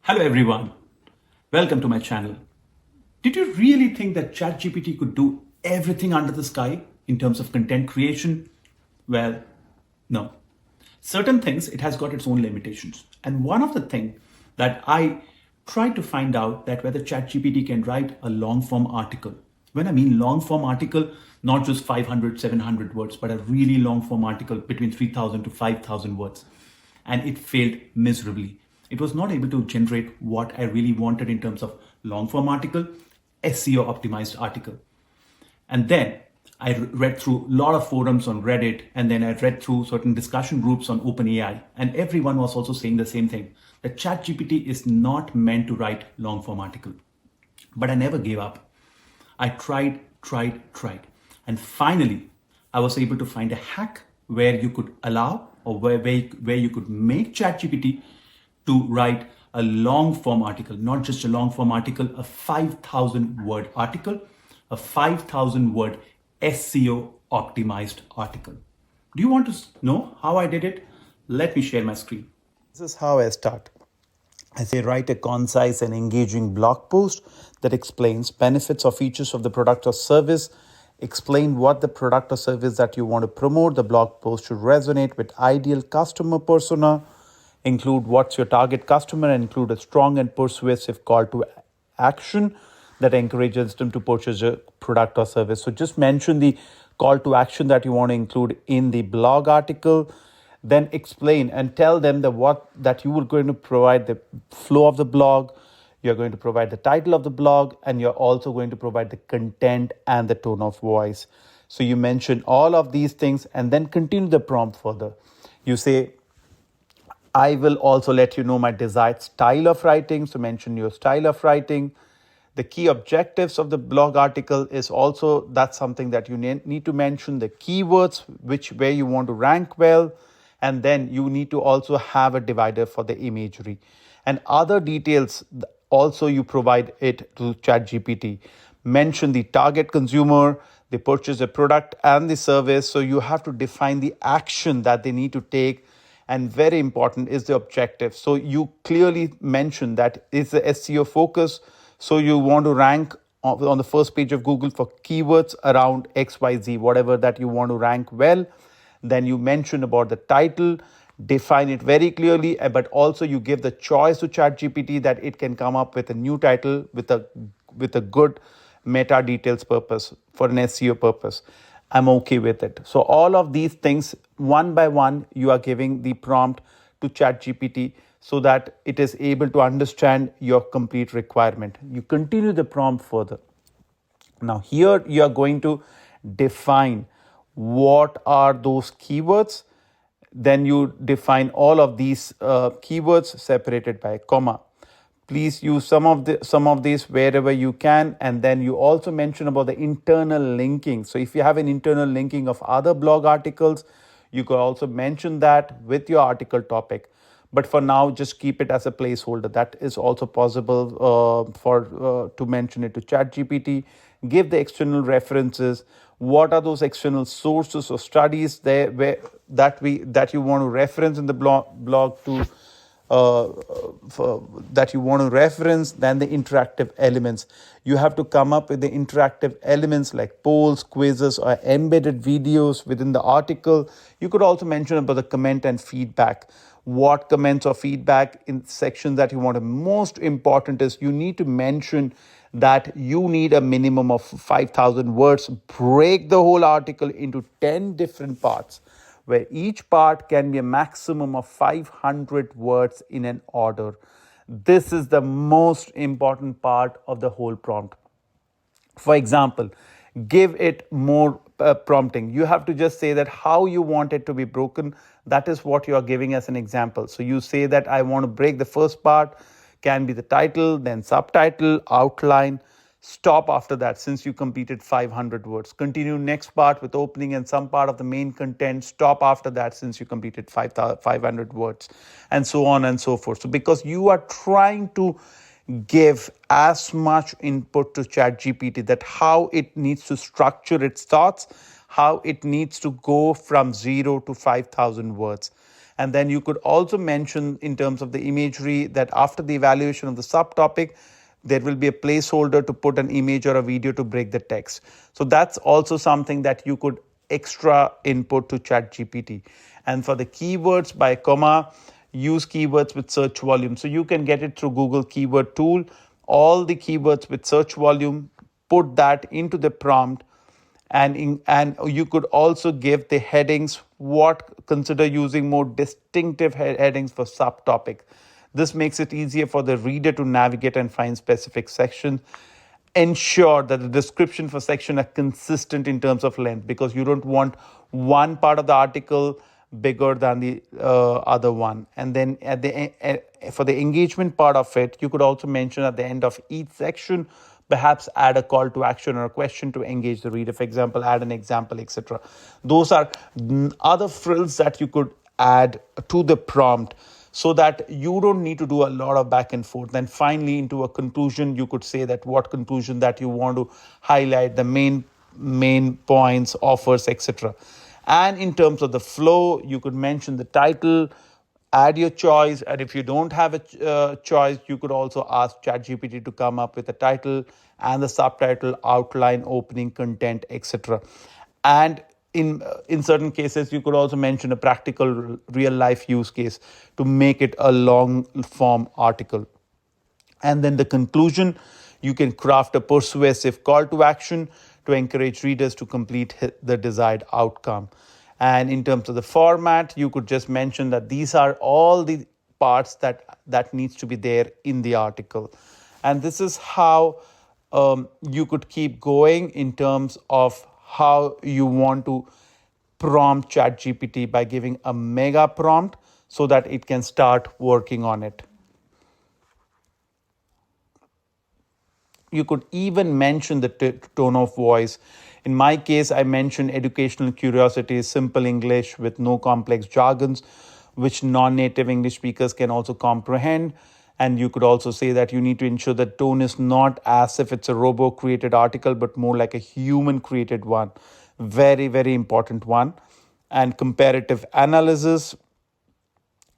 Hello everyone, welcome to my channel. Did you really think that ChatGPT could do everything under the sky in terms of content creation? Well, no. Certain things it has got its own limitations. And one of the things that I tried to find out that whether ChatGPT can write a long form article. When I mean long form article, not just 500, 700 words, but a really long form article between 3000 to 5000 words. And it failed miserably. It was not able to generate what I really wanted in terms of long form article, SEO optimized article. And then I read through a lot of forums on Reddit, and then I read through certain discussion groups on OpenAI, and everyone was also saying the same thing, that ChatGPT is not meant to write long form article. But I never gave up. I tried. And finally, I was able to find a hack where you could allow or where you could make ChatGPT to write a long form article, not just a long form article, a 5,000 word article, a 5,000 word SEO optimized article. Do you want to know how I did it? Let me share my screen. This is how I start. I say write a concise and engaging blog post that explains benefits or features of the product or service, explain what the product or service that you want to promote. The blog post should resonate with ideal customer persona, include what's your target customer, and include a strong and persuasive call to action that encourages them to purchase a product or service. So just mention the call to action that you want to include in the blog article. Then explain and tell them that you are going to provide the flow of the blog, you're going to provide the title of the blog, and you're also going to provide the content and the tone of voice. So you mention all of these things and then continue the prompt further. You say, I will also let you know my desired style of writing. So mention your style of writing. The key objectives of the blog article is also, that's something that you need to mention. The keywords, where you want to rank well. And then you need to also have a divider for the imagery. And other details, also you provide it to ChatGPT. Mention the target consumer, they purchase a product and the service. So you have to define the action that they need to take. And very important is the objective. So you clearly mention that it's the SEO focus. So you want to rank on the first page of Google for keywords around XYZ, whatever that you want to rank well. Then you mention about the title, define it very clearly, but also you give the choice to ChatGPT that it can come up with a new title with a good meta details purpose for an SEO purpose. I'm okay with it. So all of these things, one by one, you are giving the prompt to ChatGPT so that it is able to understand your complete requirement. You continue the prompt further. Now here you are going to define what are those keywords. Then you define all of these keywords separated by a comma. Please use some of these wherever you can. And then you also mention about the internal linking. So if you have an internal linking of other blog articles, you could also mention that with your article topic. But for now, just keep it as a placeholder. That is also possible to mention it to ChatGPT. Give the external references. What are those external sources or studies that you want to reference in the blog to that you want to reference? Then the interactive elements. You have to come up with the interactive elements like polls, quizzes, or embedded videos within the article. You could also mention about the comment and feedback. What comments or feedback in sections that you want to. Most important is you need to mention that you need a minimum of 5,000 words. Break the whole article into 10 different parts, where each part can be a maximum of 500 words in an order. This is the most important part of the whole prompt. For example, give it more prompting. You have to just say that how you want it to be broken. That is what you are giving as an example. So you say that I want to break the first part, can be the title, then subtitle, outline, stop after that since you completed 500 words. Continue next part with opening and some part of the main content, stop after that since you completed 500 words, and so on and so forth. So because you are trying to give as much input to ChatGPT that how it needs to structure its thoughts, how it needs to go from 0 to 5,000 words. And then you could also mention in terms of the imagery that after the evaluation of the subtopic, there will be a placeholder to put an image or a video to break the text. So that's also something that you could extra input to ChatGPT. And for the keywords by comma, use keywords with search volume. So you can get it through Google Keyword Tool. All the keywords with search volume, put that into the prompt, and you could also give the headings consider using more distinctive headings for subtopic. This makes it easier for the reader to navigate and find specific sections. Ensure that the description for section are consistent in terms of length, because you don't want one part of the article bigger than the other one. And then for the engagement part of it, you could also mention at the end of each section, perhaps add a call to action or a question to engage the reader. For example, add an example, etc. Those are other frills that you could add to the prompt, so that you don't need to do a lot of back and forth. Then finally, into a conclusion, you could say that what conclusion that you want to highlight, the main points, offers, etc. And in terms of the flow, you could mention the title, add your choice, and if you don't have a choice, you could also ask ChatGPT to come up with a title and the subtitle, outline, opening, content, etc. And in certain cases, you could also mention a practical real life use case to make it a long form article. And then the conclusion, you can craft a persuasive call to action to encourage readers to complete the desired outcome. And in terms of the format, you could just mention that these are all the parts that needs to be there in the article. And this is how you could keep going in terms of how you want to prompt ChatGPT by giving a mega prompt so that it can start working on it. You could even mention the tone of voice. In my case, I mentioned educational curiosities, simple English with no complex jargons, which non-native English speakers can also comprehend. And you could also say that you need to ensure that tone is not as if it's a robo-created article, but more like a human-created one. Very, very important one. And comparative analysis,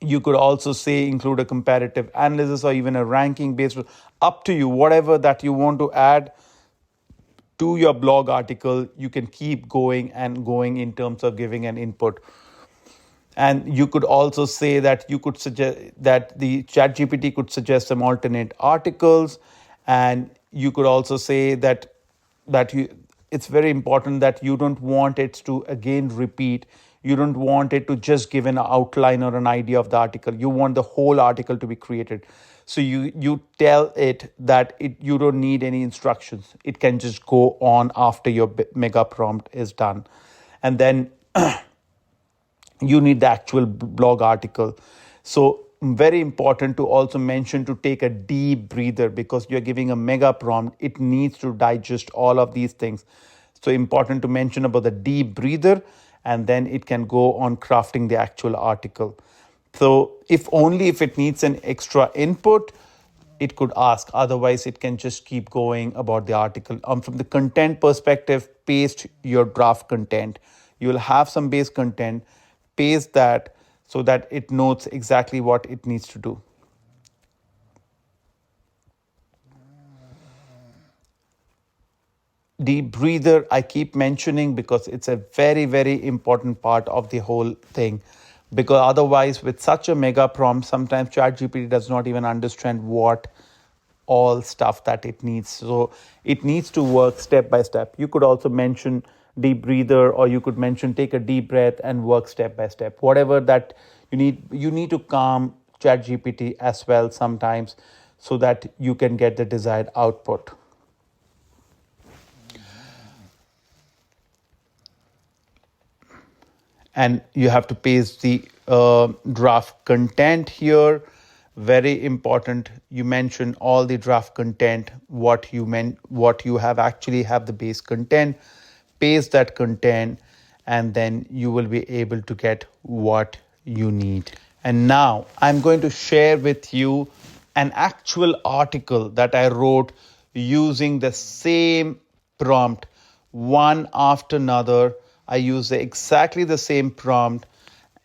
you could also say include a comparative analysis or even a ranking based, up to you, whatever that you want to add to your blog article. You can keep going and going in terms of giving an input. And you could also say that you could suggest that the ChatGPT could suggest some alternate articles. And you could also say that it's very important that you don't want it to again repeat. You don't want it to just give an outline or an idea of the article. You want the whole article to be created. So you tell it that you don't need any instructions. It can just go on after your mega prompt is done. And then you need the actual blog article. So very important to also mention to take a deep breather, because you're giving a mega prompt. It needs to digest all of these things. So important to mention about the deep breather, and then it can go on crafting the actual article. So if it needs an extra input, it could ask. Otherwise, it can just keep going about the article. From the content perspective, paste your draft content. You'll have some base content, paste that so that it knows exactly what it needs to do. Deep breather, I keep mentioning because it's a very, very important part of the whole thing. Because otherwise, with such a mega prompt, sometimes ChatGPT does not even understand what all stuff that it needs. So it needs to work step by step. You could also mention deep breather, or you could mention take a deep breath and work step by step. Whatever that you need to calm ChatGPT as well sometimes, so that you can get the desired output. And you have to paste the draft content here. Very important. You mention all the draft content, what you have actually have the base content, paste that content, and then you will be able to get what you need. And now I'm going to share with you an actual article that I wrote using the same prompt, one after another. I use exactly the same prompt,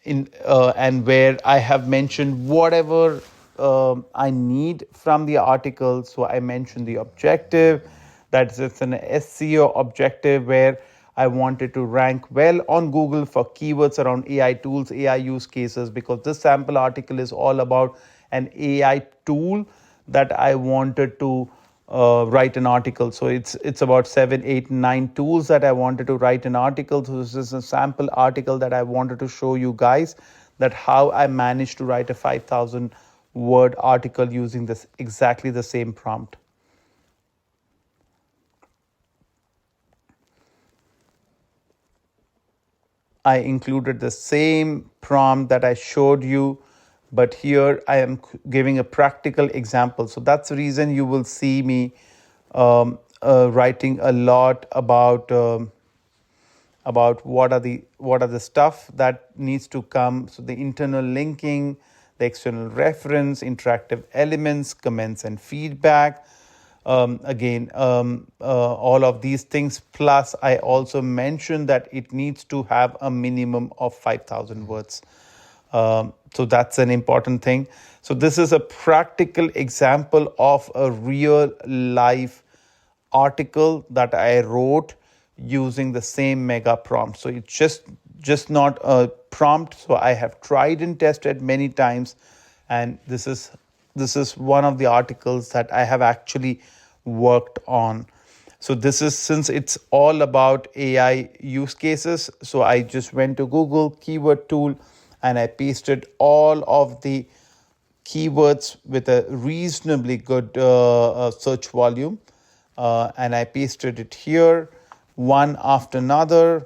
and where I have mentioned whatever I need from the article. So I mentioned the objective, that it's an SEO objective where I wanted to rank well on Google for keywords around AI tools, AI use cases, because this sample article is all about an AI tool that I wanted to write an article. So it's about 7, 8, 9 tools that I wanted to write an article. So this is a sample article that I wanted to show you guys that how I managed to write a 5,000 word article using this exactly the same prompt. I included the same prompt that I showed you, but here I am giving a practical example. So that's the reason you will see me writing a lot about what are the stuff that needs to come. So the internal linking, the external reference, interactive elements, comments and feedback. All of these things, plus I also mentioned that it needs to have a minimum of 5,000 words. So that's an important thing. So this is a practical example of a real life article that I wrote using the same mega prompt. So it's just not a prompt. So I have tried and tested many times, and this is one of the articles that I have actually worked on. So this is, since it's all about AI use cases, so I just went to Google keyword tool and I pasted all of the keywords with a reasonably good search volume, and I pasted it here one after another,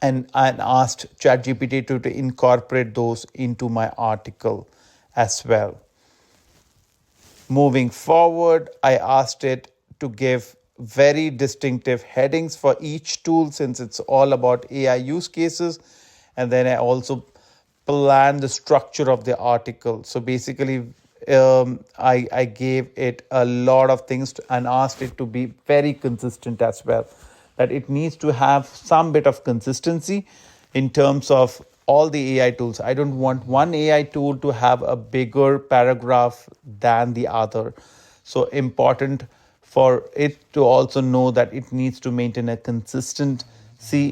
and asked ChatGPT to incorporate those into my article as well. Moving forward, I asked it to give very distinctive headings for each tool since it's all about AI use cases. And then I also planned the structure of the article. So basically, I gave it a lot of things and asked it to be very consistent as well. That it needs to have some bit of consistency in terms of all the AI tools. I don't want one AI tool to have a bigger paragraph than the other. So important for it to also know that it needs to maintain a consistency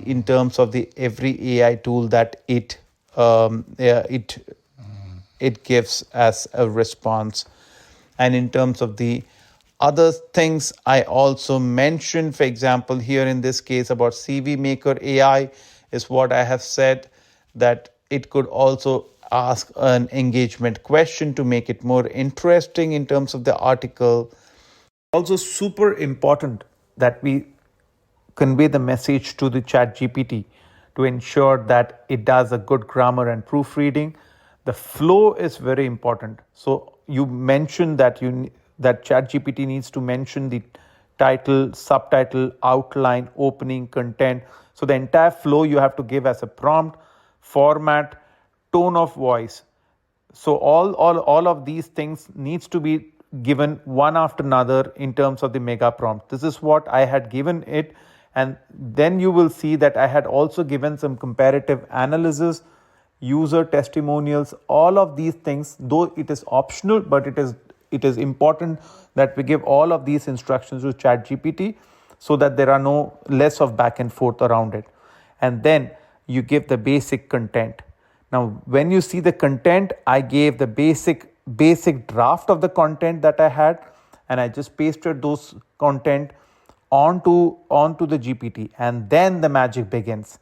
in terms of the every AI tool that it gives as a response. And in terms of the other things I also mentioned, for example, here in this case about CV Maker AI is what I have said, that it could also ask an engagement question to make it more interesting in terms of the article. Also super important that we convey the message to the chat GPT to ensure that it does a good grammar and proofreading. The flow is very important. So you mentioned that that chat GPT needs to mention the title, subtitle, outline, opening, content. So the entire flow you have to give as a prompt, format, tone of voice. So all of these things needs to be given one after another in terms of the mega prompt. This is what I had given it. And then you will see that I had also given some comparative analysis, user testimonials, all of these things, though it is optional, but it is important that we give all of these instructions to ChatGPT so that there are no less of back and forth around it. And then you give the basic content. Now, when you see the content, I gave the basic draft of the content that I had, and I just pasted those content onto the GPT, and then the magic begins.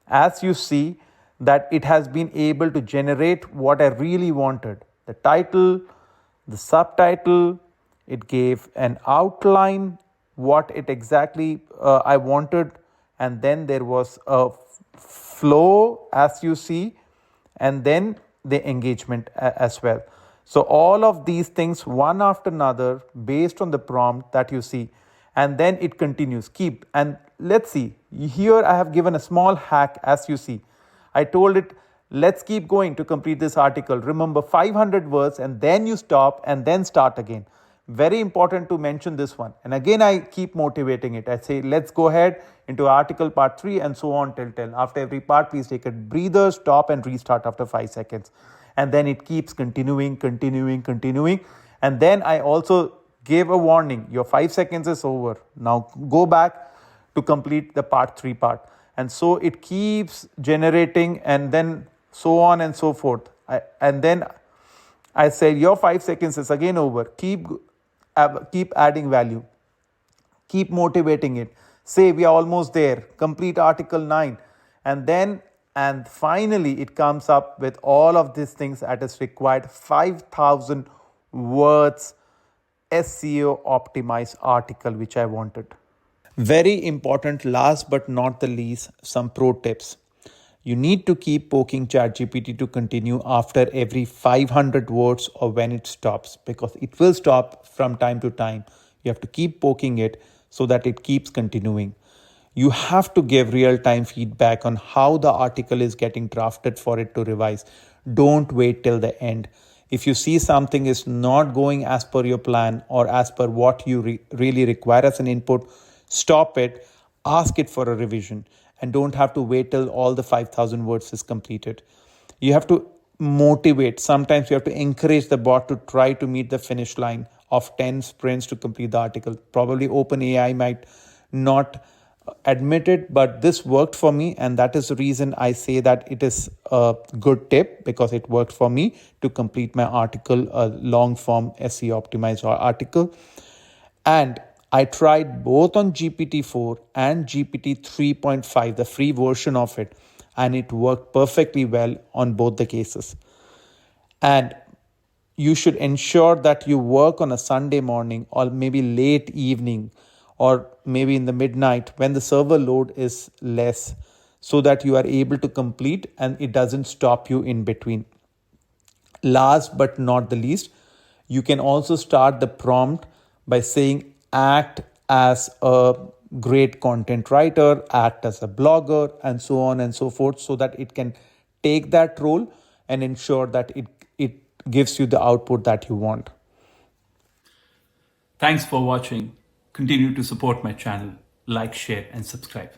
As you see that it has been able to generate what I really wanted: the title, the subtitle. It gave an outline, what it exactly I wanted, and then there was a flow, as you see, and then the engagement as well. So all of these things one after another based on the prompt that you see, and then it continues. And let's see, here I have given a small hack. As you see, I told it, let's keep going to complete this article. Remember 500 words, and then you stop and then start again. Very important to mention this one. And again, I keep motivating it. I say, let's go ahead into article part 3 and so on till 10. After every part, please take a breather, stop and restart after 5 seconds. And then it keeps continuing. And then I also gave a warning. Your 5 seconds is over. Now go back to complete the part 3 part. And so it keeps generating and then so on and so forth. And then I said, your 5 seconds is again over. Keep adding value. Keep motivating it. Say we are almost there. Complete article 9. And finally it comes up with all of these things at its required 5,000 words SEO optimized article which I wanted. Very important, last but not the least, some pro tips. You need to keep poking ChatGPT to continue after every 500 words or when it stops, because it will stop from time to time. You have to keep poking it so that it keeps continuing. You have to give real-time feedback on how the article is getting drafted for it to revise. Don't wait till the end. If you see something is not going as per your plan or as per what you really require as an input, stop it, ask it for a revision, and don't have to wait till all the 5,000 words is completed. You have to motivate. Sometimes you have to encourage the bot to try to meet the finish line of 10 sprints to complete the article. Probably OpenAI might not admit it, but this worked for me, and that is the reason I say that it is a good tip, because it worked for me to complete my article, a long form SEO optimized article. And I tried both on GPT-4 and GPT 3.5, the free version of it, and it worked perfectly well on both the cases. And you should ensure that you work on a Sunday morning or maybe late evening or maybe in the midnight when the server load is less, so that you are able to complete and it doesn't stop you in between. Last but not the least, you can also start the prompt by saying act as a great content writer, act as a blogger, and so on and so forth, so that it can take that role and ensure that it gives you the output that you want. Thanks for watching. Continue to support my channel, like, share, and subscribe.